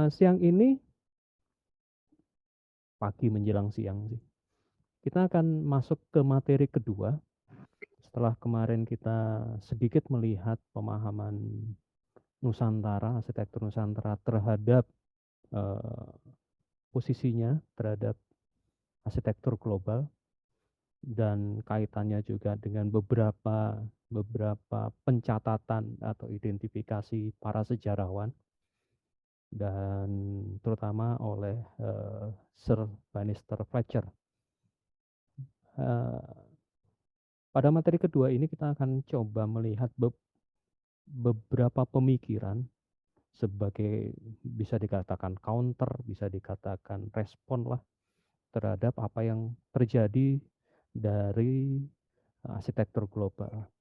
Siang ini, pagi menjelang siang sih, kita akan masuk ke materi kedua. Setelah kemarin kita sedikit melihat pemahaman Nusantara, arsitektur Nusantara terhadap posisinya terhadap arsitektur global dan kaitannya juga dengan beberapa pencatatan atau identifikasi para sejarawan dan terutama oleh Sir Bannister Fletcher. Pada materi kedua ini kita akan coba melihat beberapa pemikiran sebagai bisa dikatakan counter, bisa dikatakan respon lah terhadap apa yang terjadi dari arsitektur global.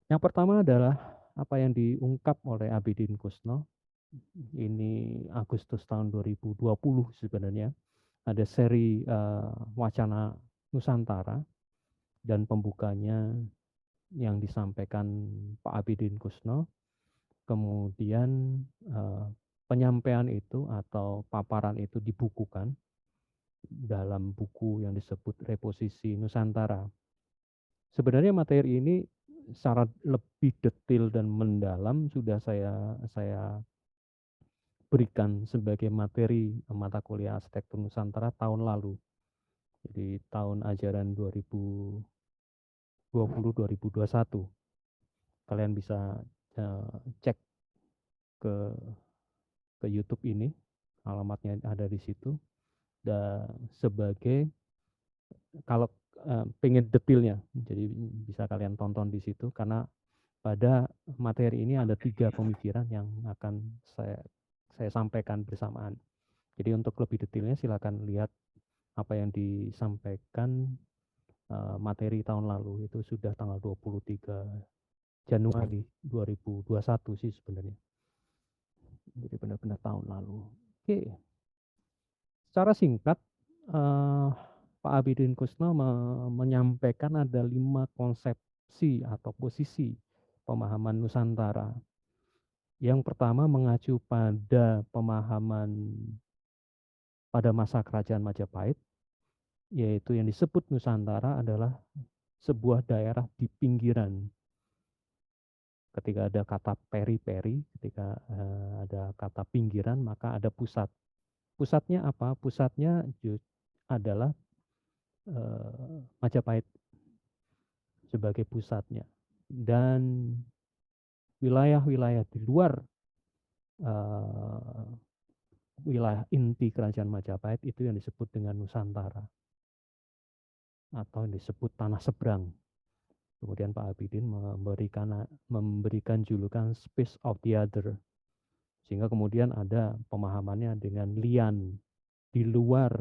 Yang pertama adalah apa yang diungkap oleh Abidin Kusno. Ini Agustus tahun 2020 sebenarnya. Ada seri wacana Nusantara dan pembukanya yang disampaikan Pak Abidin Kusno. Kemudian penyampaian itu atau paparan itu dibukukan dalam buku yang disebut Reposisi Nusantara. Sebenarnya materi ini secara lebih detail dan mendalam sudah saya berikan sebagai materi mata kuliah arsitektur Nusantara tahun lalu. Jadi tahun ajaran 2020-2021. Kalian bisa cek ke YouTube ini, alamatnya ada di situ. Dan sebagai kalau pengen detailnya, jadi bisa kalian tonton di situ karena pada materi ini ada 3 pemikiran yang akan saya sampaikan bersamaan. Jadi untuk lebih detailnya silakan lihat apa yang disampaikan materi tahun lalu, itu sudah tanggal 23 Januari 2021 sih sebenarnya. Jadi benar-benar tahun lalu. Oke. Secara singkat, Pak Abidin Kusno menyampaikan ada 5 konsepsi atau posisi pemahaman Nusantara. Yang pertama mengacu pada pemahaman pada masa Kerajaan Majapahit, yaitu yang disebut Nusantara adalah sebuah daerah di pinggiran. Ketika ada kata peri-peri, ketika ada kata pinggiran, maka ada pusat. Pusatnya apa? Pusatnya adalah Majapahit sebagai pusatnya. Dan wilayah-wilayah di luar wilayah inti Kerajaan Majapahit itu yang disebut dengan Nusantara atau yang disebut tanah seberang. Kemudian Pak Abidin memberikan julukan Space of the Other, sehingga kemudian ada pemahamannya dengan lian di luar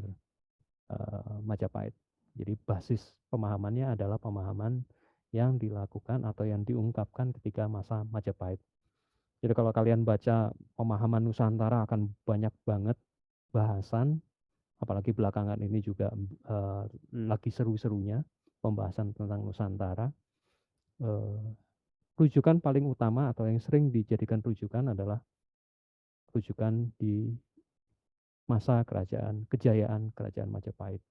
Majapahit. Jadi basis pemahamannya adalah pemahaman yang dilakukan atau yang diungkapkan ketika masa Majapahit. Jadi kalau kalian baca pemahaman Nusantara akan banyak banget bahasan, apalagi belakangan ini juga lagi seru-serunya pembahasan tentang Nusantara. Rujukan paling utama atau yang sering dijadikan rujukan adalah rujukan di masa kejayaan Kerajaan Majapahit.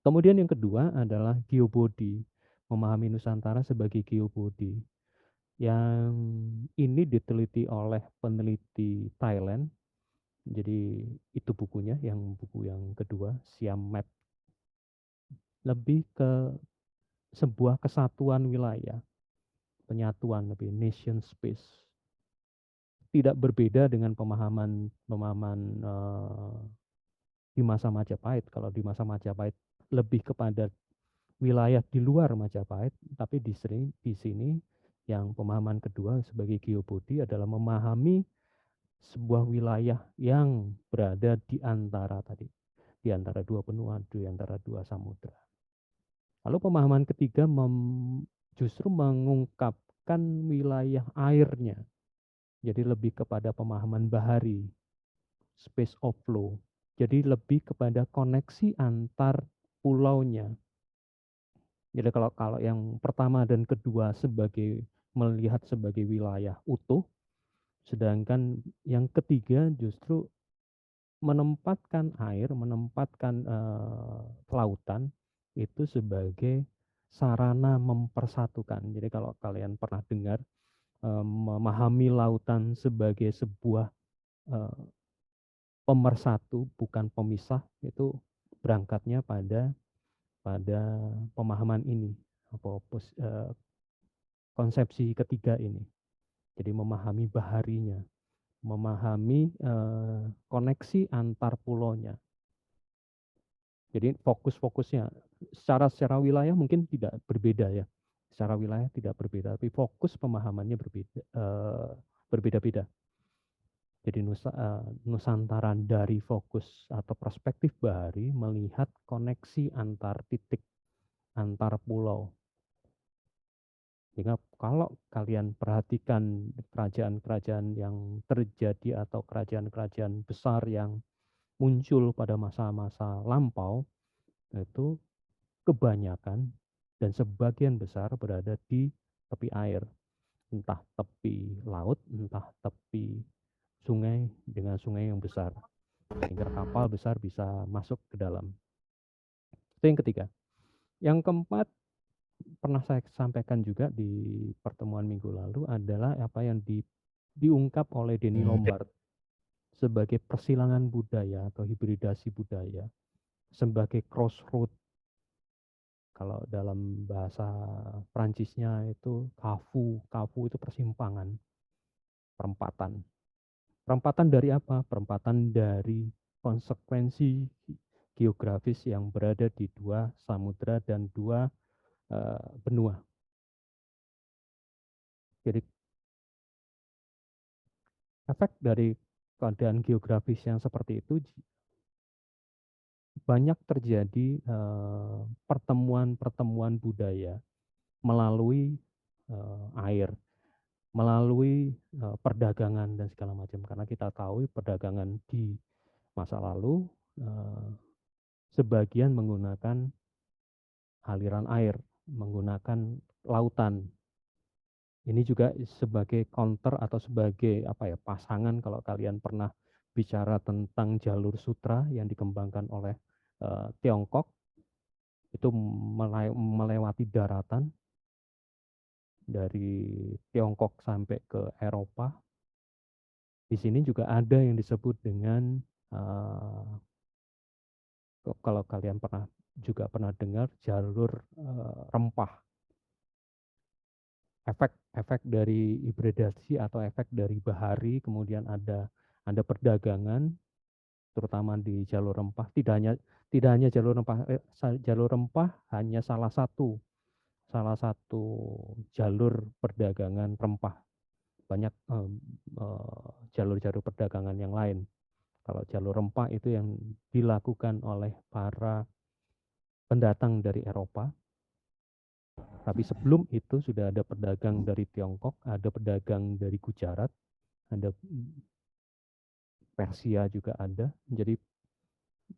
Kemudian yang kedua adalah geobody, memahami Nusantara sebagai geobody. Yang ini diteliti oleh peneliti Thailand. Jadi itu bukunya, buku yang kedua, Siam Map. Lebih ke sebuah kesatuan wilayah, penyatuan lebih nation space. Tidak berbeda dengan pemahaman di masa Majapahit. Kalau di masa Majapahit lebih kepada wilayah di luar Majapahit, tapi di sini yang pemahaman kedua sebagai geobody adalah memahami sebuah wilayah yang berada di antara di antara dua benua, di antara dua samudra. Lalu pemahaman ketiga justru mengungkapkan wilayah airnya. Jadi lebih kepada pemahaman bahari, space of flow. Jadi lebih kepada koneksi antar pulaunya. Jadi kalau yang pertama dan kedua melihat sebagai wilayah utuh, Sedangkan yang ketiga justru menempatkan air, menempatkan lautan itu sebagai sarana mempersatukan. Jadi kalau kalian pernah dengar memahami lautan sebagai sebuah eh, pemersatu bukan pemisah, itu berangkatnya pada pada pemahaman ini, konsepsi ketiga ini. Jadi memahami baharinya, memahami koneksi antar pulaunya. Jadi fokus-fokusnya secara wilayah mungkin tidak berbeda ya. Secara wilayah tidak berbeda, tapi fokus pemahamannya berbeda-beda. Jadi Nusantara dari fokus atau perspektif bahari melihat koneksi antar titik, antar pulau. Sehingga kalau kalian perhatikan kerajaan-kerajaan yang terjadi atau kerajaan-kerajaan besar yang muncul pada masa-masa lampau, itu kebanyakan dan sebagian besar berada di tepi air. Entah tepi laut, entah tepi sungai dengan sungai yang besar. Sehingga kapal besar bisa masuk ke dalam. Itu yang ketiga. Yang keempat, pernah saya sampaikan juga di pertemuan minggu lalu adalah apa yang diungkap oleh Denny Lombard sebagai persilangan budaya atau hibridasi budaya, sebagai crossroad. Kalau dalam bahasa Prancisnya itu kafu itu persimpangan, perempatan. Perempatan dari apa? Perempatan dari konsekuensi geografis yang berada di dua samudra dan dua benua. Jadi efek dari keadaan geografis yang seperti itu banyak terjadi pertemuan-pertemuan budaya melalui air, melalui perdagangan dan segala macam. Karena kita tahu perdagangan di masa lalu sebagian menggunakan aliran air, menggunakan lautan. Ini juga sebagai counter atau sebagai apa ya, pasangan kalau kalian pernah bicara tentang jalur sutra yang dikembangkan oleh Tiongkok, itu melewati daratan dari Tiongkok sampai ke Eropa. Di sini juga ada yang disebut dengan kalau kalian juga pernah dengar jalur rempah. Efek dari hibridasi atau efek dari bahari, kemudian ada perdagangan, terutama di jalur rempah. Tidak hanya jalur rempah hanya salah satu jalur perdagangan rempah. Banyak jalur-jalur perdagangan yang lain. Kalau jalur rempah itu yang dilakukan oleh para pendatang dari Eropa. Tapi sebelum itu sudah ada pedagang dari Tiongkok, ada pedagang dari Gujarat, ada Persia juga ada. Jadi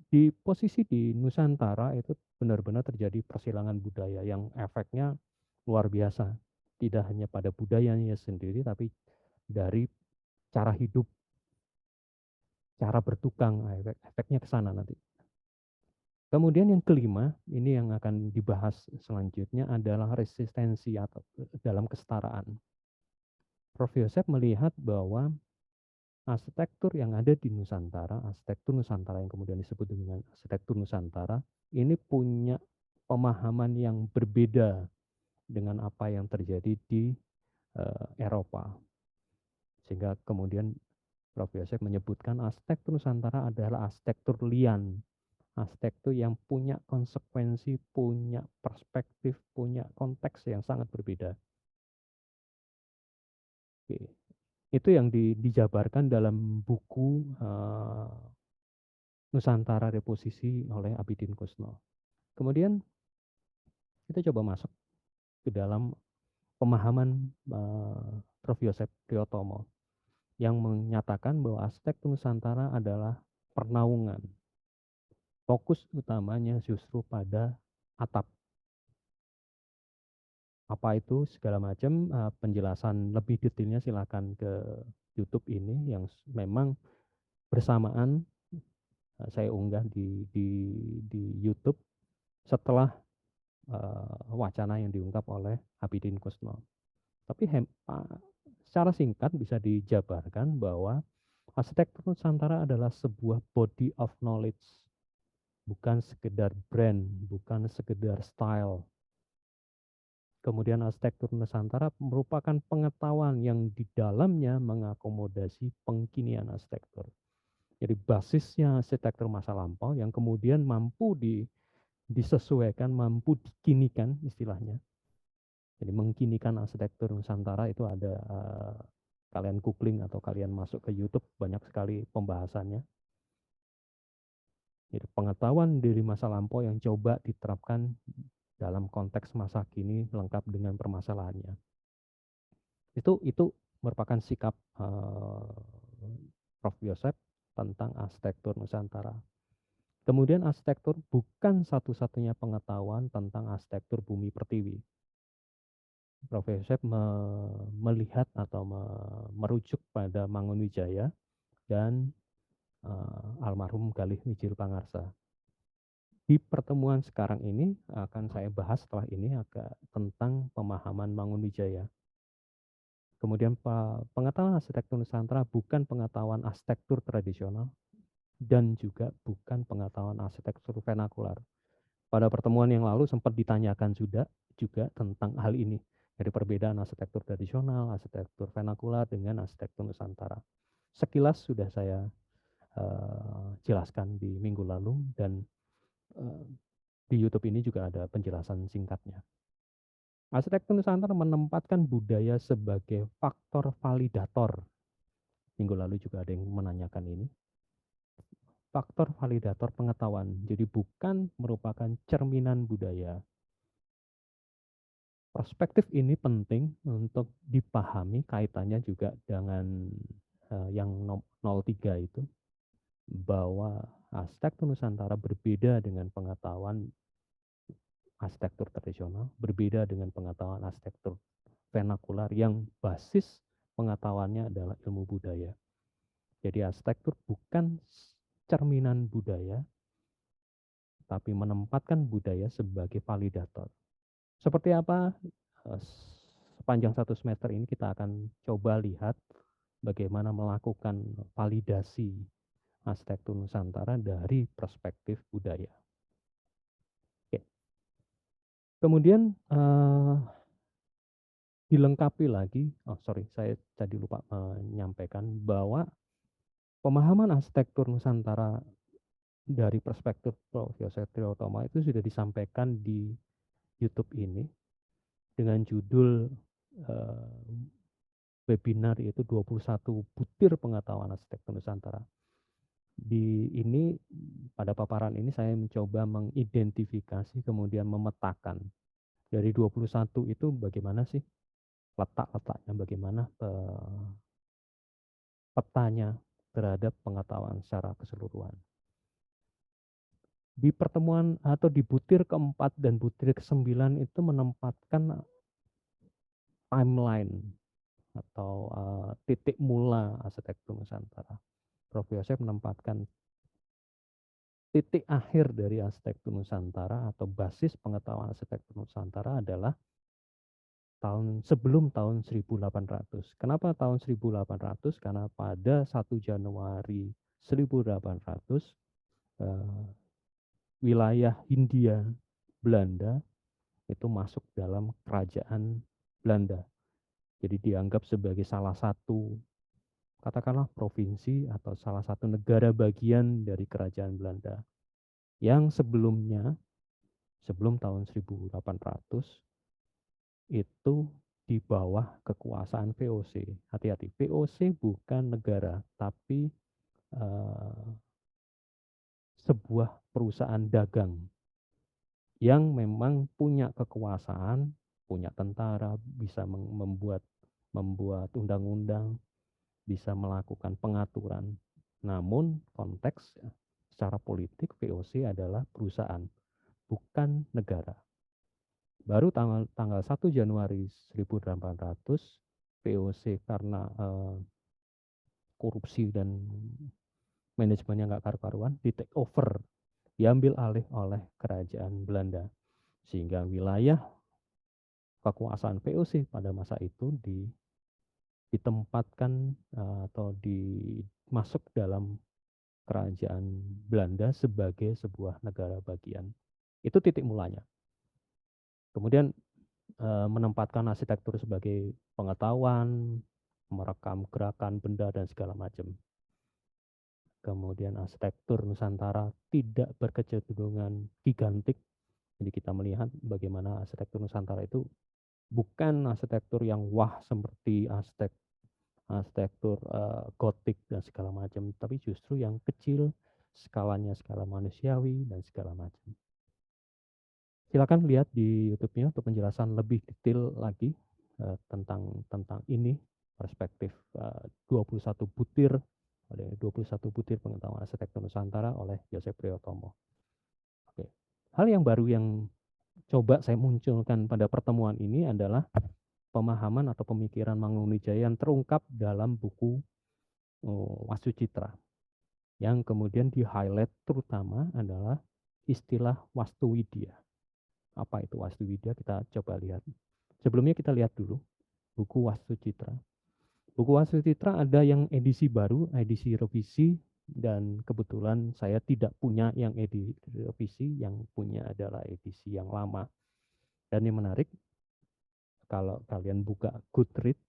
di posisi di Nusantara itu benar-benar terjadi persilangan budaya yang efeknya luar biasa. Tidak hanya pada budayanya sendiri, tapi dari cara hidup, cara bertukang, efeknya ke sana nanti. Kemudian yang kelima, ini yang akan dibahas selanjutnya adalah resistensi atau dalam kesetaraan. Prof. Yosef melihat bahwa arsitektur yang ada di Nusantara, arsitektur Nusantara yang kemudian disebut dengan arsitektur Nusantara, ini punya pemahaman yang berbeda dengan apa yang terjadi di Eropa. Sehingga kemudian Prof. Yosef menyebutkan arsitektur Nusantara adalah arsitektur lian, arsitektur yang punya konsekuensi, punya perspektif, punya konteks yang sangat berbeda. Oke. Itu yang dijabarkan dalam buku Nusantara Reposisi oleh Abidin Kusno. Kemudian kita coba masuk ke dalam pemahaman Prof. Yosef Priyotomo yang menyatakan bahwa arsitektur Nusantara adalah pernaungan. Fokus utamanya justru pada atap. Apa itu segala macam, penjelasan lebih detailnya silakan ke YouTube ini yang memang bersamaan, saya unggah di YouTube setelah, wacana yang diungkap oleh Abidin Kusno. Tapi secara singkat bisa dijabarkan bahwa arsitektur Nusantara adalah sebuah body of knowledge, bukan sekedar brand, bukan sekedar style. Kemudian arsitektur Nusantara merupakan pengetahuan yang di dalamnya mengakomodasi pengkinian arsitektur. Jadi basisnya arsitektur masa lampau yang kemudian mampu disesuaikan, mampu dikinikan istilahnya. Jadi mengkinikan arsitektur Nusantara itu ada, kalian googling atau kalian masuk ke YouTube banyak sekali pembahasannya. Jadi pengetahuan dari masa lampau yang coba diterapkan dalam konteks masa kini lengkap dengan permasalahannya. Itu merupakan sikap, Prof. Yosep tentang arsitektur Nusantara. Kemudian arsitektur bukan satu-satunya pengetahuan tentang arsitektur bumi pertiwi. Prof. Yosep melihat atau merujuk pada Mangunwijaya dan almarhum Galih Wijil Pangarsa. Di pertemuan sekarang ini akan saya bahas setelah ini agak tentang pemahaman Mangunwijaya. Kemudian pengetahuan arsitektur Nusantara bukan pengetahuan arsitektur tradisional dan juga bukan pengetahuan arsitektur vernakular. Pada pertemuan yang lalu sempat ditanyakan juga tentang hal ini. Dari perbedaan arsitektur tradisional, arsitektur vernakular dengan arsitektur Nusantara. Sekilas sudah saya jelaskan di minggu lalu dan di YouTube ini juga ada penjelasan singkatnya. Arsitektur Nusantara menempatkan budaya sebagai faktor validator. Minggu lalu juga ada yang menanyakan ini. Faktor validator pengetahuan, jadi bukan merupakan cerminan budaya. Perspektif ini penting untuk dipahami kaitannya juga dengan yang 03 itu, bahwa arsitektur Nusantara berbeda dengan pengetahuan arsitektur tradisional, berbeda dengan pengetahuan arsitektur vernakular yang basis pengetahuannya adalah ilmu budaya. Jadi arsitektur bukan cerminan budaya, tapi menempatkan budaya sebagai validator. Seperti apa? Sepanjang satu semester ini kita akan coba lihat bagaimana melakukan validasi arsitektur Nusantara dari perspektif budaya. Oke. Kemudian dilengkapi lagi, saya tadi lupa menyampaikan bahwa pemahaman arsitektur Nusantara dari perspektif Prof. Yosef Triyotomo itu sudah disampaikan di YouTube ini dengan judul webinar yaitu 21 butir pengetahuan arsitektur Nusantara. Di ini pada paparan ini saya mencoba mengidentifikasi kemudian memetakan dari 21 itu bagaimana sih letak-letaknya, bagaimana petanya terhadap pengetahuan secara keseluruhan. Di pertemuan atau di butir keempat dan butir ke-9 itu menempatkan timeline atau titik mula arsitektur Nusantara. Prof. Yosef menempatkan titik akhir dari arsitektur Nusantara atau basis pengetahuan arsitektur Nusantara adalah sebelum tahun 1800. Kenapa tahun 1800? Karena pada 1 Januari 1800 wilayah Hindia Belanda itu masuk dalam kerajaan Belanda. Jadi dianggap sebagai salah satu katakanlah provinsi atau salah satu negara bagian dari kerajaan Belanda yang sebelumnya sebelum tahun 1800 itu di bawah kekuasaan VOC. Hati-hati, VOC bukan negara tapi sebuah perusahaan dagang yang memang punya kekuasaan, punya tentara, bisa membuat undang-undang, bisa melakukan pengaturan. Namun konteks secara politik VOC adalah perusahaan, bukan negara. Baru tanggal 1 Januari 1800 VOC karena korupsi dan manajemennya nggak karu-karuan, di take over, diambil alih oleh kerajaan Belanda. Sehingga wilayah kekuasaan VOC pada masa itu ditempatkan atau masuk dalam kerajaan Belanda sebagai sebuah negara bagian. Itu titik mulanya. Kemudian menempatkan arsitektur sebagai pengetahuan, merekam gerakan benda dan segala macam. Kemudian arsitektur Nusantara tidak berkecenderungan gigantik. Jadi kita melihat bagaimana arsitektur Nusantara itu bukan arsitektur yang wah seperti arsitektur gotik dan segala macam, tapi justru yang kecil, skalanya skala manusiawi dan segala macam. Silakan lihat di YouTube-nya untuk penjelasan lebih detail lagi tentang ini, perspektif 21 butir, ada 21 butir pengetahuan arsitektur Nusantara oleh Joseph Priyotomo. Oke. Hal yang baru yang coba saya munculkan pada pertemuan ini adalah pemahaman atau pemikiran Mangunwijaya yang terungkap dalam buku Wastu Citra, yang kemudian di-highlight terutama adalah istilah Wastu Widya. Apa itu Wastu Widya? Kita coba lihat. Sebelumnya kita lihat dulu buku Wastu Citra. Buku Wastu Citra ada yang edisi baru, edisi revisi, dan kebetulan saya tidak punya yang edisi revisi, yang punya adalah edisi yang lama. Dan yang menarik, kalau kalian buka Goodreads,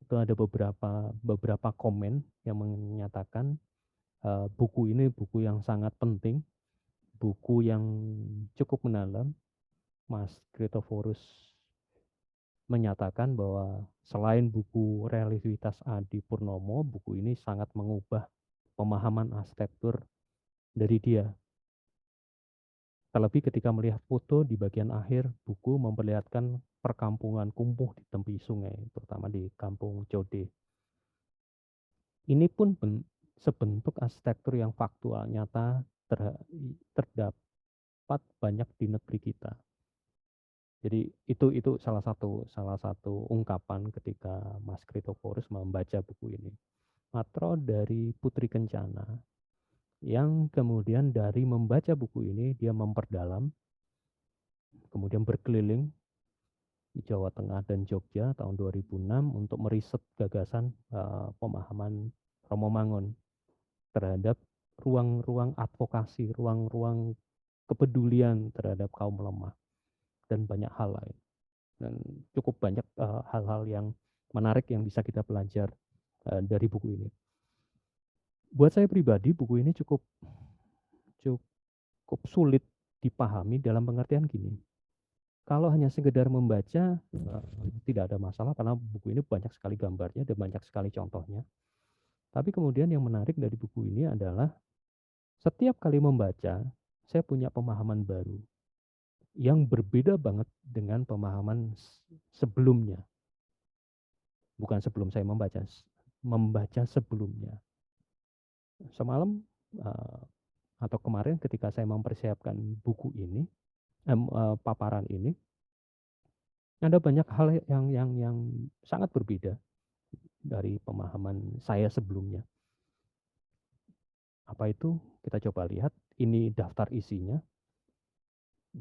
itu ada beberapa komen yang menyatakan buku ini buku yang sangat penting, buku yang cukup mendalam. Mas Kritoforus menyatakan bahwa selain buku Relativitas Adi Purnomo, buku ini sangat mengubah pemahaman arsitektur dari dia. Terlebih ketika melihat foto di bagian akhir buku memperlihatkan perkampungan kumuh di tepi sungai, terutama di Kampung Code. Ini pun sebentuk arsitektur yang faktual, nyata, terdapat banyak di negeri kita. Jadi itu salah satu ungkapan ketika Mas Kritoforus membaca buku ini. Matro dari Putri Kencana, yang kemudian dari membaca buku ini dia memperdalam, kemudian berkeliling di Jawa Tengah dan Jogja tahun 2006 untuk meriset gagasan pemahaman Romo Mangun terhadap ruang-ruang advokasi, ruang-ruang kepedulian terhadap kaum lemah, dan banyak hal lain. Dan cukup banyak hal-hal yang menarik yang bisa kita pelajari dari buku ini. Buat saya pribadi, buku ini cukup sulit dipahami dalam pengertian gini. Kalau hanya sekedar membaca, tidak ada masalah karena buku ini banyak sekali gambarnya dan banyak sekali contohnya. Tapi kemudian yang menarik dari buku ini adalah setiap kali membaca, saya punya pemahaman baru yang berbeda banget dengan pemahaman sebelumnya. Bukan sebelum saya membaca sebelumnya. Semalam atau kemarin ketika saya mempersiapkan buku ini, paparan ini, ada banyak hal yang sangat berbeda dari pemahaman saya sebelumnya. Apa itu? Kita coba lihat. Ini daftar isinya.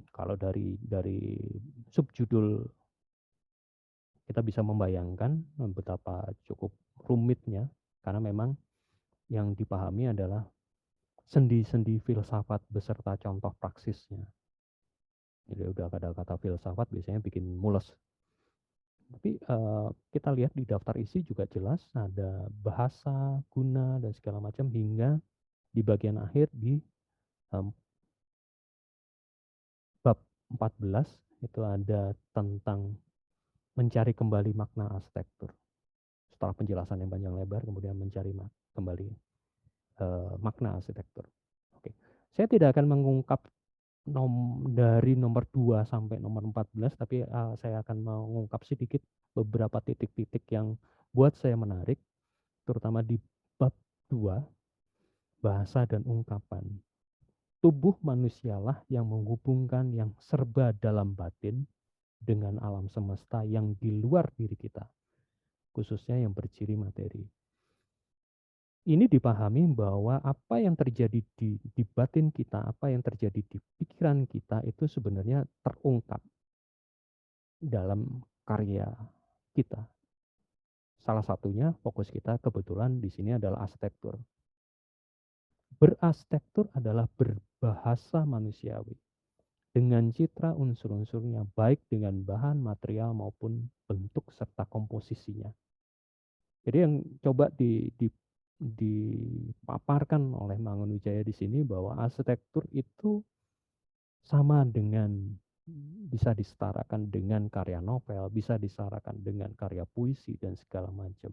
Kalau dari subjudul kita bisa membayangkan betapa cukup rumitnya, karena memang yang dipahami adalah sendi-sendi filsafat beserta contoh praksisnya. Jadi udah kata-kata filsafat biasanya bikin mules. Tapi kita lihat di daftar isi juga jelas ada bahasa, guna, dan segala macam, hingga di bagian akhir di bab 14 itu ada tentang mencari kembali makna arsitektur. Setelah penjelasan yang panjang lebar, kemudian mencari kembali makna arsitektur. Oke. Saya tidak akan mengungkap dari nomor 2 sampai nomor 14, tapi saya akan mengungkap sedikit beberapa titik-titik yang buat saya menarik, terutama di bab 2, bahasa dan ungkapan. Tubuh manusialah yang menghubungkan yang serba dalam batin dengan alam semesta yang di luar diri kita, khususnya yang berciri materi. Ini dipahami bahwa apa yang terjadi di batin kita, apa yang terjadi di pikiran kita itu sebenarnya terungkap dalam karya kita. Salah satunya fokus kita kebetulan di sini adalah arsitektur. Berarsitektur adalah berbahasa manusiawi dengan citra unsur-unsurnya, baik dengan bahan material maupun bentuk serta komposisinya. Jadi yang coba dipaparkan oleh Mangunwijaya di sini bahwa arsitektur itu sama dengan bisa disetarakan dengan karya novel, bisa disetarakan dengan karya puisi dan segala macam.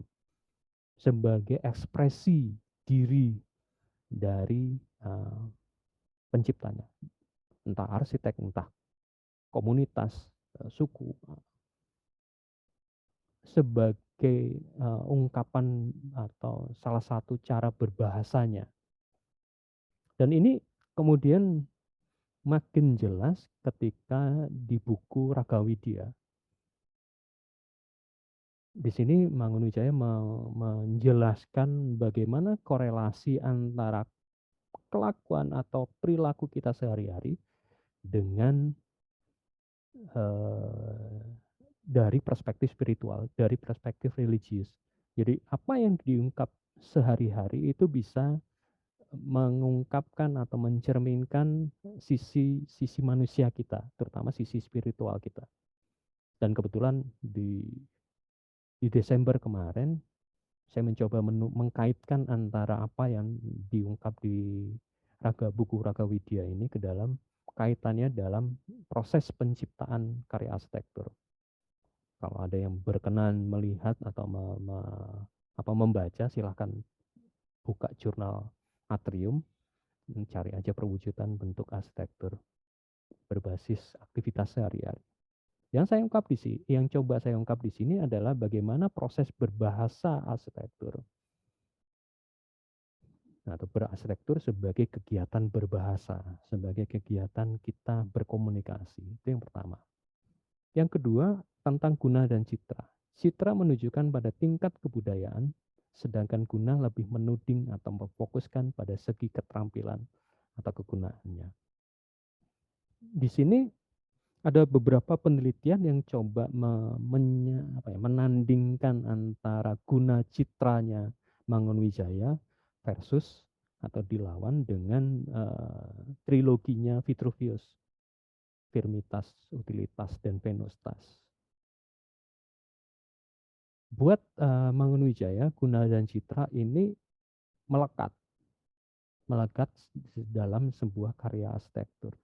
Sebagai ekspresi diri dari penciptanya, entah arsitek, entah komunitas, suku, sebagai ungkapan atau salah satu cara berbahasanya. Dan ini kemudian makin jelas ketika di buku Ragawidya. Di sini Mangunwijaya menjelaskan bagaimana korelasi antara kelakuan atau perilaku kita sehari-hari dengan dari perspektif spiritual, dari perspektif religius. Jadi apa yang diungkap sehari-hari itu bisa mengungkapkan atau mencerminkan sisi manusia kita, terutama sisi spiritual kita. Dan kebetulan di Desember kemarin saya mencoba mengkaitkan antara apa yang diungkap di buku Ragawidya ini ke dalam kaitannya dalam proses penciptaan karya arsitektur. Kalau ada yang berkenan melihat atau membaca, silahkan buka jurnal Atrium, cari aja perwujudan bentuk arsitektur berbasis aktivitas sehari-hari. Yang coba saya ungkap di sini adalah bagaimana proses berbahasa arsitektur atau berarsitektur sebagai kegiatan berbahasa, sebagai kegiatan kita berkomunikasi. Itu yang pertama. Yang kedua, tentang guna dan citra. Citra menunjukkan pada tingkat kebudayaan, sedangkan guna lebih menuding atau memfokuskan pada segi keterampilan atau kegunaannya. Di sini ada beberapa penelitian yang coba menandingkan antara guna citranya Mangunwijaya versus atau dilawan dengan triloginya Vitruvius, Firmitas, Utilitas, dan Venustas. Buat Mangunwijaya, guna dan citra ini melekat dalam sebuah karya arsitektur.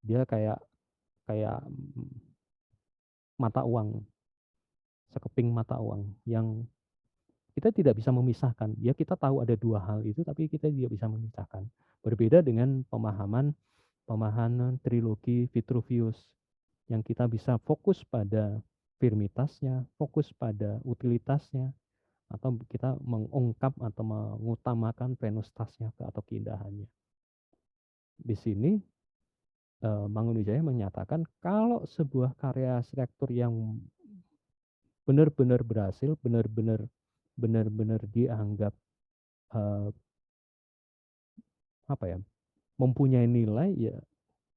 Dia kayak mata uang, sekeping mata uang yang kita tidak bisa memisahkan. Ya kita tahu ada dua hal itu, tapi kita tidak bisa memisahkan. Berbeda dengan pemahaman trilogi Vitruvius yang kita bisa fokus pada firmitasnya, fokus pada utilitasnya, atau kita mengungkap atau mengutamakan venustasnya atau keindahannya. Di sini Mangunwijaya menyatakan kalau sebuah karya arsitektur yang benar-benar berhasil, benar-benar dianggap mempunyai nilai, ya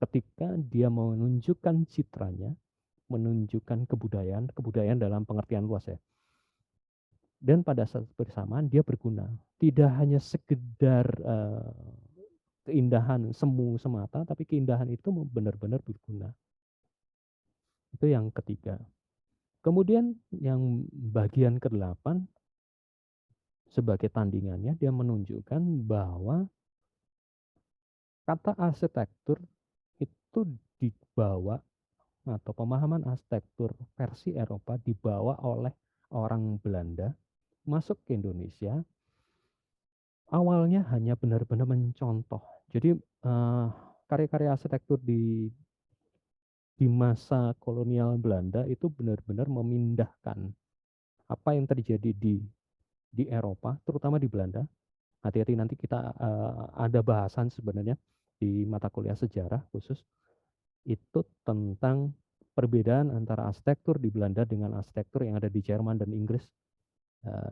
ketika dia menunjukkan citranya, menunjukkan kebudayaan dalam pengertian luas ya. Dan pada saat bersamaan dia berguna, tidak hanya sekedar keindahan semu semata, tapi keindahan itu benar-benar berguna. Itu yang ketiga. Kemudian yang bagian ke-8, sebagai tandingannya dia menunjukkan bahwa kata arsitektur itu dibawa, atau pemahaman arsitektur versi Eropa dibawa oleh orang Belanda masuk ke Indonesia. Awalnya hanya benar-benar mencontoh. Jadi karya-karya arsitektur di masa kolonial Belanda itu benar-benar memindahkan apa yang terjadi di Eropa, terutama di Belanda. Hati-hati, nanti kita ada bahasan sebenarnya di mata kuliah sejarah khusus itu tentang perbedaan antara arsitektur di Belanda dengan arsitektur yang ada di Jerman dan Inggris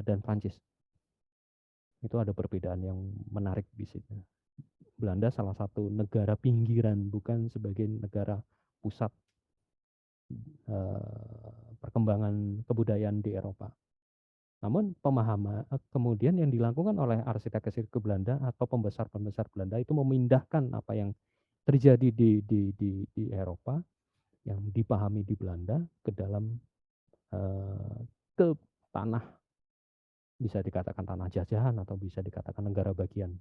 dan Prancis. Itu ada perbedaan yang menarik di situ. Belanda salah satu negara pinggiran, bukan sebagai negara pusat perkembangan kebudayaan di Eropa. Namun pemahaman kemudian yang dilakukan oleh arsitek-arsitek Belanda atau pembesar-pembesar Belanda itu memindahkan apa yang terjadi di Eropa yang dipahami di Belanda ke dalam ke tanah, bisa dikatakan tanah jajahan atau bisa dikatakan negara bagian.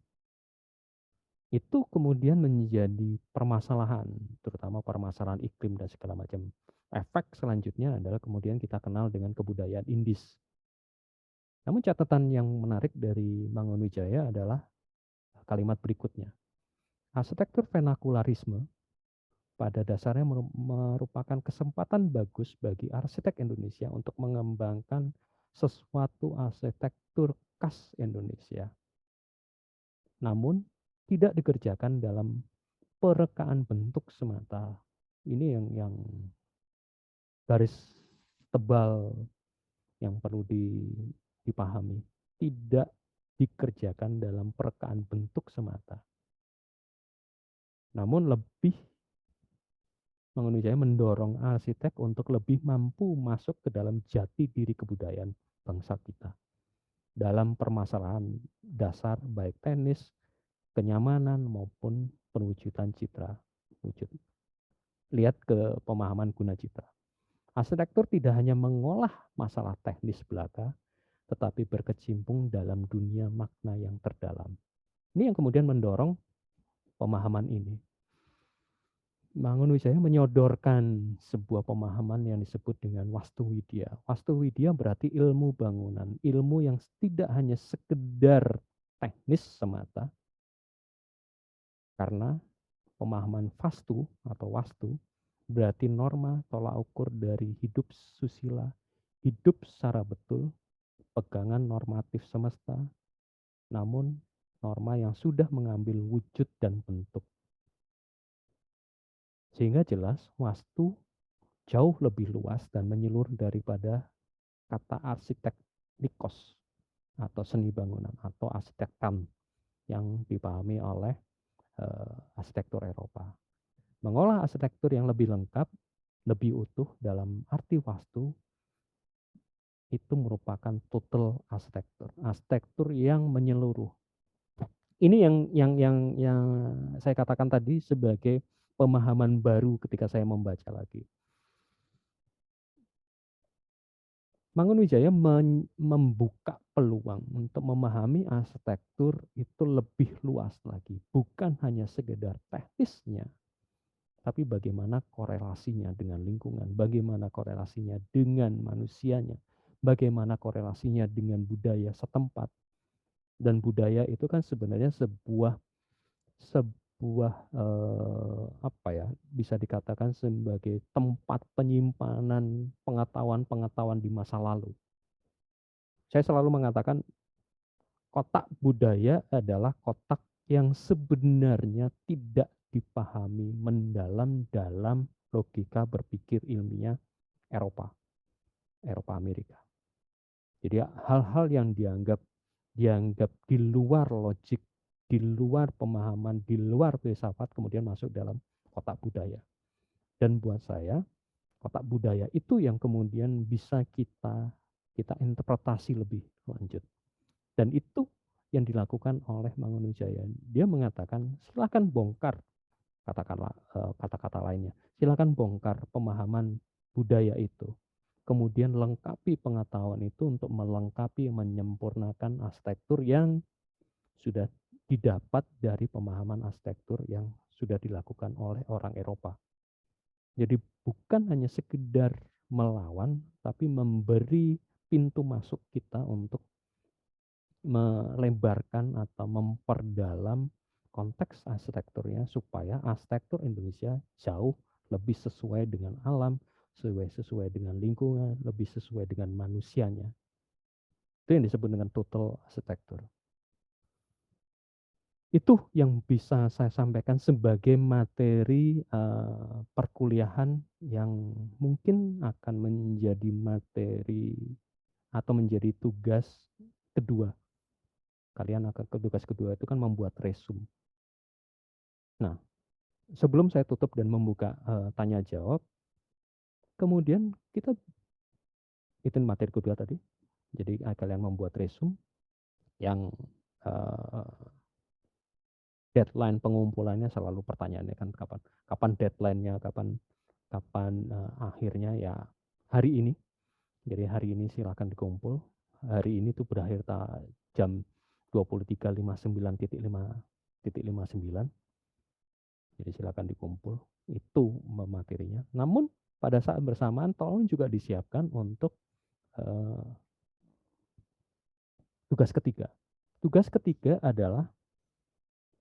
Itu kemudian menjadi permasalahan, terutama permasalahan iklim dan segala macam. Efek selanjutnya adalah kemudian kita kenal dengan kebudayaan Indis. Namun catatan yang menarik dari Mangunwijaya adalah kalimat berikutnya. Arsitektur vernakularisme pada dasarnya merupakan kesempatan bagus bagi arsitek Indonesia untuk mengembangkan sesuatu arsitektur khas Indonesia. Namun tidak dikerjakan dalam perekaan bentuk semata. Ini yang garis tebal yang perlu dipahami. Tidak dikerjakan dalam perekaan bentuk semata. Namun lebih Mangunwijaya mendorong arsitek untuk lebih mampu masuk ke dalam jati diri kebudayaan bangsa kita. Dalam permasalahan dasar baik teknis, kenyamanan maupun perwujudan citra. Lihat ke pemahaman guna citra. Arsitektur tidak hanya mengolah masalah teknis belaka, tetapi berkecimpung dalam dunia makna yang terdalam. Ini yang kemudian mendorong pemahaman ini. Mangunwijaya menyodorkan sebuah pemahaman yang disebut dengan Wastuwidya. Wastuwidya berarti ilmu bangunan, ilmu yang tidak hanya sekedar teknis semata, karena pemahaman Vastu atau Wastu berarti norma tolak ukur dari hidup susila, hidup secara betul, pegangan normatif semesta, namun norma yang sudah mengambil wujud dan bentuk. Sehingga jelas Wastu jauh lebih luas dan menyeluruh daripada kata arsiteknikos atau seni bangunan atau arsitektan yang dipahami oleh arsitektur Eropa. Mengolah arsitektur yang lebih lengkap, lebih utuh dalam arti Wastu itu merupakan total arsitektur, arsitektur yang menyeluruh. Ini yang saya katakan tadi sebagai pemahaman baru ketika saya membaca lagi. Mangunwijaya membuka peluang untuk memahami arsitektur itu lebih luas lagi. Bukan hanya sekedar teknisnya, tapi bagaimana korelasinya dengan lingkungan, bagaimana korelasinya dengan manusianya, bagaimana korelasinya dengan budaya setempat. Dan budaya itu kan sebenarnya sebuah apa ya, bisa dikatakan sebagai tempat penyimpanan pengetahuan-pengetahuan di masa lalu. Saya selalu mengatakan kotak budaya adalah kotak yang sebenarnya tidak dipahami mendalam dalam logika berpikir ilmiah Eropa Amerika. Jadi hal-hal yang dianggap di luar logik, di luar pemahaman, di luar filsafat kemudian masuk dalam kotak budaya. Dan buat saya, kotak budaya itu yang kemudian bisa kita interpretasi lebih lanjut. Dan itu yang dilakukan oleh Mangunwijaya. Dia mengatakan, silakan bongkar katakanlah kata-kata lainnya. Silakan bongkar pemahaman budaya itu. Kemudian lengkapi pengetahuan itu untuk melengkapi, menyempurnakan arsitektur yang sudah didapat dari pemahaman arsitektur yang sudah dilakukan oleh orang Eropa. Jadi bukan hanya sekedar melawan, tapi memberi pintu masuk kita untuk melebarkan atau memperdalam konteks arsitekturnya supaya arsitektur Indonesia jauh lebih sesuai dengan alam, sesuai dengan lingkungan, lebih sesuai dengan manusianya. Itu yang disebut dengan total arsitektur. Itu yang bisa saya sampaikan sebagai materi perkuliahan yang mungkin akan menjadi materi atau menjadi tugas kedua. Kalian akan tugas kedua itu kan membuat resume. Nah, sebelum saya tutup dan membuka tanya jawab, kemudian kita itu materi kedua tadi. Jadi kalian membuat resume yang deadline pengumpulannya selalu pertanyaannya kan kapan deadline-nya, kapan akhirnya ya hari ini. Jadi hari ini silakan dikumpul. Hari ini tuh berakhir jam 23.59.59. Jadi silakan dikumpul. Itu materinya. Namun pada saat bersamaan tolong juga disiapkan untuk tugas ketiga. Tugas ketiga adalah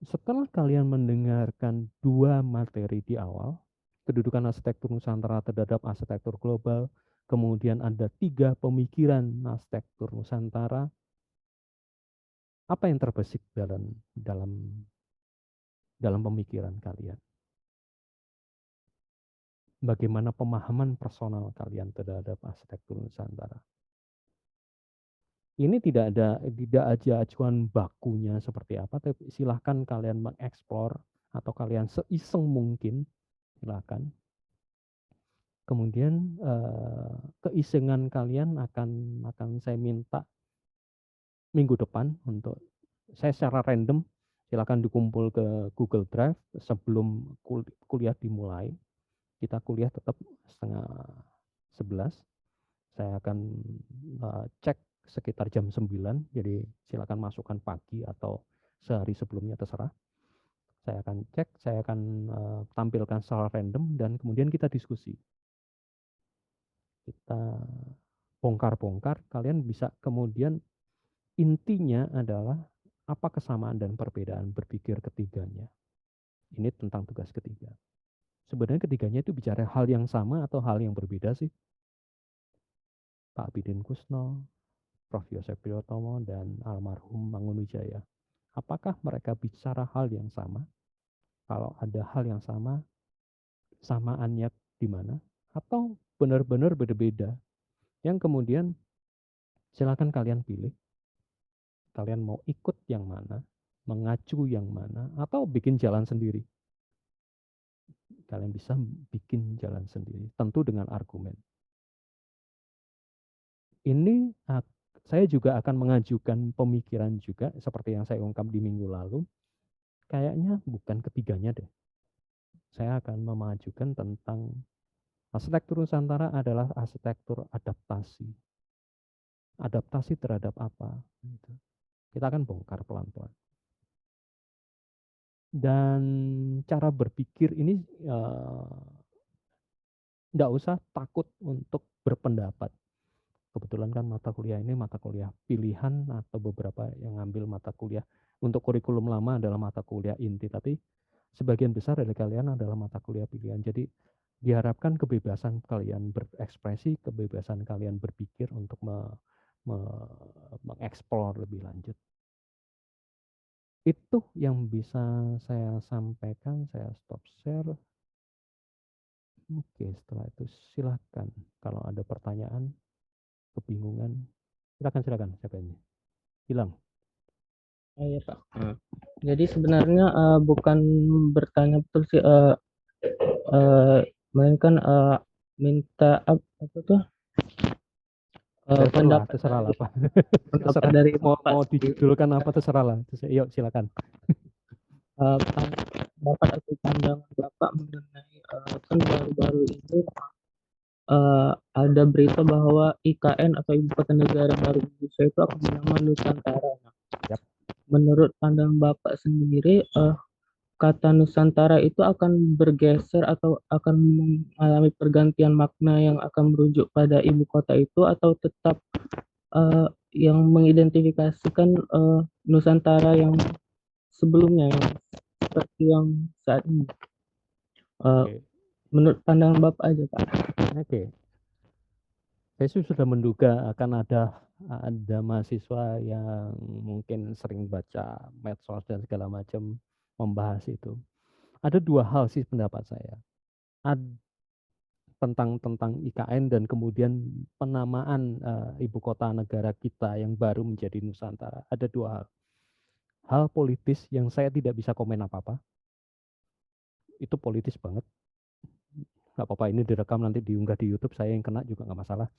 setelah kalian mendengarkan dua materi di awal, kedudukan arsitektur Nusantara terhadap arsitektur global, kemudian ada 3 pemikiran arsitektur Nusantara, apa yang terbesit dalam pemikiran kalian? Bagaimana pemahaman personal kalian terhadap arsitektur Nusantara? Ini tidak aja acuan bakunya seperti apa, tapi silahkan kalian mengeksplor atau kalian seiseng mungkin, silahkan. Kemudian keisengan kalian akan saya minta minggu depan untuk saya secara random silakan dikumpul ke Google Drive sebelum kuliah dimulai. Kita kuliah tetap 10:30. Saya akan cek sekitar jam 9, jadi silakan masukkan pagi atau sehari sebelumnya terserah. Saya akan cek, saya akan tampilkan secara random dan kemudian kita diskusi. Kita bongkar-bongkar, kalian bisa kemudian intinya adalah apa kesamaan dan perbedaan berpikir ketiganya. Ini tentang tugas ketiga. Sebenarnya ketiganya itu bicara hal yang sama atau hal yang berbeda sih? Pak Abidin Kusno, Prof. Yosef Priyotomo, dan almarhum Mangunwijaya. Apakah mereka bicara hal yang sama? Kalau ada hal yang sama, samaannya di mana? Atau benar-benar berbeda? Yang kemudian silakan kalian pilih. Kalian mau ikut yang mana, mengacu yang mana, atau bikin jalan sendiri. Kalian bisa bikin jalan sendiri, tentu dengan argumen. Ini saya juga akan mengajukan pemikiran juga, seperti yang saya ungkap di minggu lalu. Kayaknya bukan ketiganya deh. Saya akan memajukan tentang arsitektur Nusantara adalah arsitektur adaptasi. Adaptasi terhadap apa? Kita akan bongkar pelan-pelan. Dan cara berpikir ini nggak usah takut untuk berpendapat. Kebetulan kan mata kuliah ini mata kuliah pilihan atau beberapa yang ngambil mata kuliah untuk kurikulum lama adalah mata kuliah inti, tapi sebagian besar dari kalian adalah mata kuliah pilihan. Jadi diharapkan kebebasan kalian berekspresi, kebebasan kalian berpikir untuk mengeksplor lebih lanjut. Itu yang bisa saya sampaikan. Saya stop share. Oke, setelah itu silakan kalau ada pertanyaan, kebingungan, silakan. Siapa ini? Hilang. Iya Pak. Jadi sebenarnya bukan bertanya betul sih, melainkan minta apa tuh pendapat Terserah lah Pak. pendapat dari mau Bapak sendiri. dijudulkan apa terserah lah. Yuk silakan. Pendapat atau pandangan Bapak mengenai kan baru-baru ini ada berita bahwa IKN atau Ibu Kota Negara Baru Indonesia itu akan bernama Nusantara. Yap. Menurut pandangan Bapak sendiri, kata Nusantara itu akan bergeser atau akan mengalami pergantian makna yang akan merujuk pada ibu kota itu, atau tetap yang mengidentifikasikan Nusantara yang sebelumnya, yang seperti yang saat ini. Oke. Menurut pandangan Bapak aja Pak. Oke. Saya sih sudah menduga akan ada mahasiswa yang mungkin sering baca medsos dan segala macam membahas itu. Ada 2 hal sih pendapat saya. Tentang IKN dan kemudian penamaan ibu kota negara kita yang baru menjadi Nusantara. Ada 2 hal. Hal politis yang saya tidak bisa komen apa-apa. Itu politis banget. Nggak apa-apa, ini direkam nanti diunggah di YouTube, saya yang kena juga nggak masalah.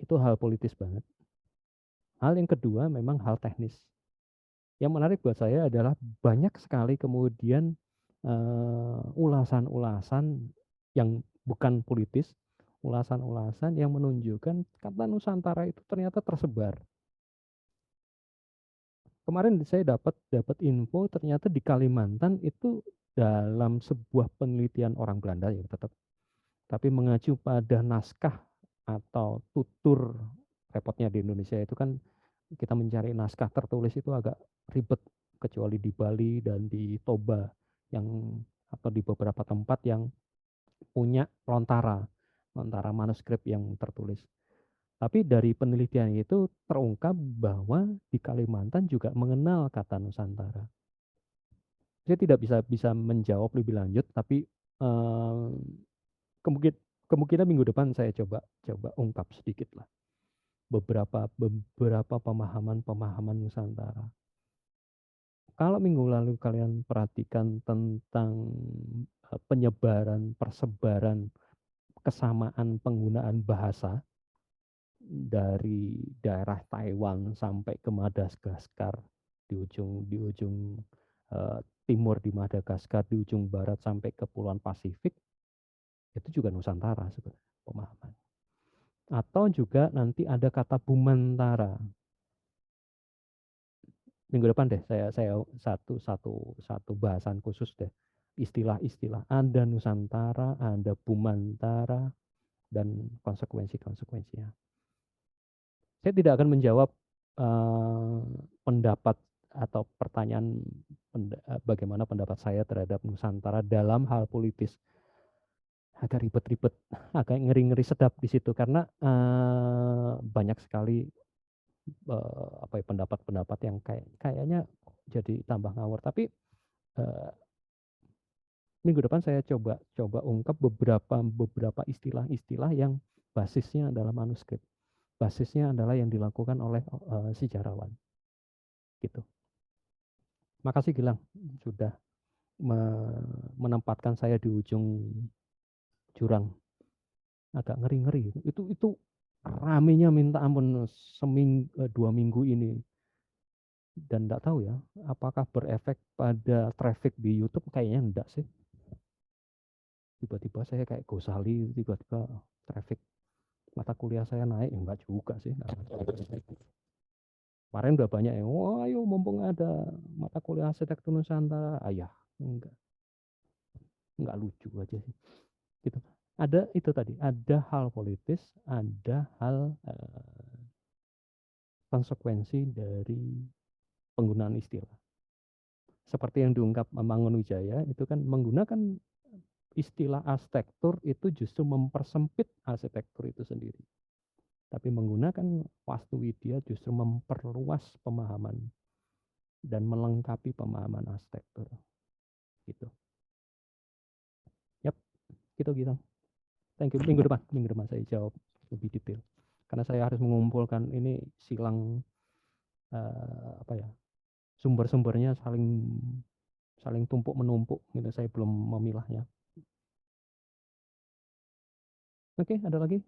Itu hal politis banget. Hal yang kedua memang hal teknis. Yang menarik buat saya adalah banyak sekali kemudian ulasan-ulasan yang bukan politis, ulasan-ulasan yang menunjukkan kata Nusantara itu ternyata tersebar. Kemarin saya dapat info ternyata di Kalimantan itu dalam sebuah penelitian orang Belanda ya tetap, tapi mengacu pada naskah atau tutur. Repotnya di Indonesia itu kan kita mencari naskah tertulis itu agak ribet, kecuali di Bali dan di Toba yang atau di beberapa tempat yang punya lontara manuskrip yang tertulis. Tapi dari penelitian itu terungkap bahwa di Kalimantan juga mengenal kata Nusantara. Saya tidak bisa menjawab lebih lanjut, tapi kemungkinan minggu depan saya coba ungkap sedikit lah beberapa pemahaman Nusantara. Kalau minggu lalu kalian perhatikan tentang persebaran kesamaan penggunaan bahasa dari daerah Taiwan sampai ke Madagaskar, di ujung timur di Madagaskar, di ujung barat sampai ke Kepulauan Pasifik, itu juga Nusantara sebenarnya pemahaman. Atau juga nanti ada kata Bumantara. Minggu depan deh saya satu bahasan khusus deh, istilah-istilah. Ada Nusantara, ada Bumantara, dan konsekuensinya. Saya tidak akan menjawab pendapat atau pertanyaan bagaimana pendapat saya terhadap Nusantara dalam hal politis. Agak ribet-ribet, agak ngeri-ngeri sedap di situ karena banyak sekali pendapat-pendapat yang kayaknya jadi tambah ngawur. Tapi minggu depan saya coba ungkap beberapa istilah-istilah yang basisnya adalah manuskrip, basisnya adalah yang dilakukan oleh sejarawan, gitu. Makasih Gilang sudah menempatkan saya di ujung jurang, agak ngeri-ngeri. Itu ramenya minta ampun 2 minggu ini. Dan enggak tahu ya, apakah berefek pada traffic di YouTube? Kayaknya enggak sih. Tiba-tiba saya kayak gosali, tiba-tiba traffic mata kuliah saya naik, enggak juga sih. Kemarin udah banyak yang, wah ayo mumpung ada mata kuliah arsitektur Nusantara, ayah, enggak lucu aja sih. Gitu. Ada itu tadi, ada hal politis, ada hal konsekuensi dari penggunaan istilah. Seperti yang diungkap Mangunwijaya, itu kan menggunakan istilah arsitektur itu justru mempersempit arsitektur itu sendiri. Tapi menggunakan Wastuwidya justru memperluas pemahaman dan melengkapi pemahaman arsitektur. Gitu. Yap, gitu. Thank you. Minggu depan saya jawab lebih detail. Karena saya harus mengumpulkan ini silang sumber-sumbernya saling tumpuk menumpuk gitu, saya belum memilahnya. Oke, ada lagi?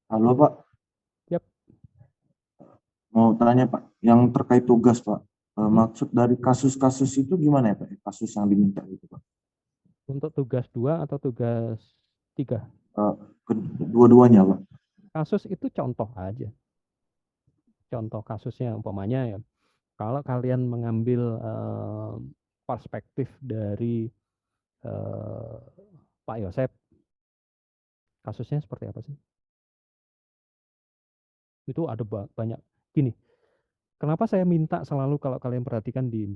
Halo Pak. Yap. Mau tanya Pak, yang terkait tugas Pak, maksud dari kasus-kasus itu gimana ya Pak? Kasus yang diminta itu Pak? Untuk tugas 2 atau tugas 3? Kedua-duanya Pak. Kasus itu contoh aja. Contoh kasusnya umpamanya ya, kalau kalian mengambil perspektif dari Pak Yosep, kasusnya seperti apa sih? Itu ada banyak. Gini, kenapa saya minta selalu kalau kalian perhatikan di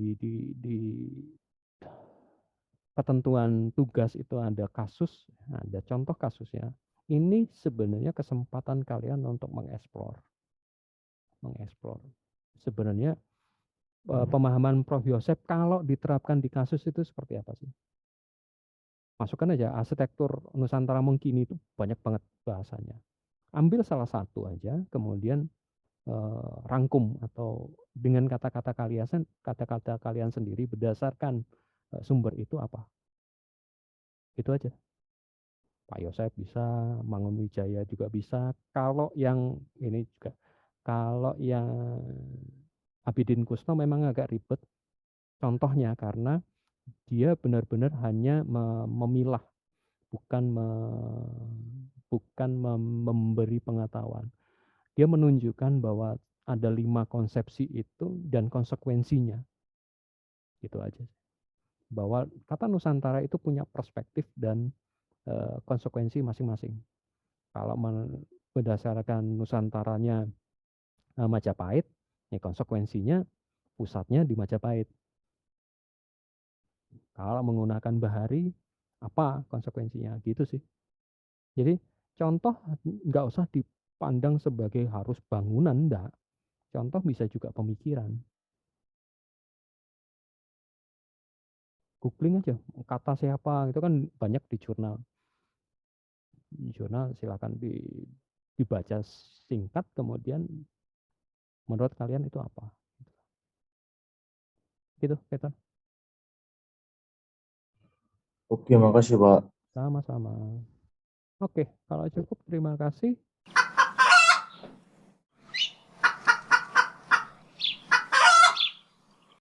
ketentuan tugas itu ada kasus, ada contoh kasusnya. Ini sebenarnya kesempatan kalian untuk mengeksplor. Sebenarnya pemahaman Prof. Yosep kalau diterapkan di kasus itu seperti apa sih? Masukkan aja arsitektur Nusantara mengkini itu banyak banget bahasanya. Ambil salah satu aja, kemudian rangkum atau dengan kata-kata kalian sendiri berdasarkan sumber itu apa. Itu aja. Pak Yosep bisa, Mangun Wijaya juga bisa. Kalau yang ini juga, kalau yang Abidin Kusno memang agak ribet contohnya karena dia benar-benar hanya memilah, bukan memberi pengetahuan. Dia menunjukkan bahwa ada 5 konsepsi itu dan konsekuensinya. Gitu aja. Bahwa kata Nusantara itu punya perspektif dan konsekuensi masing-masing. Kalau berdasarkan Nusantaranya Majapahit, ya konsekuensinya pusatnya di Majapahit. Kalau menggunakan Bahari, apa konsekuensinya? Gitu sih. Jadi contoh nggak usah dipandang sebagai harus bangunan, enggak. Contoh bisa juga pemikiran. Googling aja kata siapa, itu kan banyak di jurnal. Di jurnal silakan dibaca singkat, kemudian menurut kalian itu apa? Gitu, Peter. Oke, makasih Pak. Sama-sama. Oke, kalau cukup terima kasih.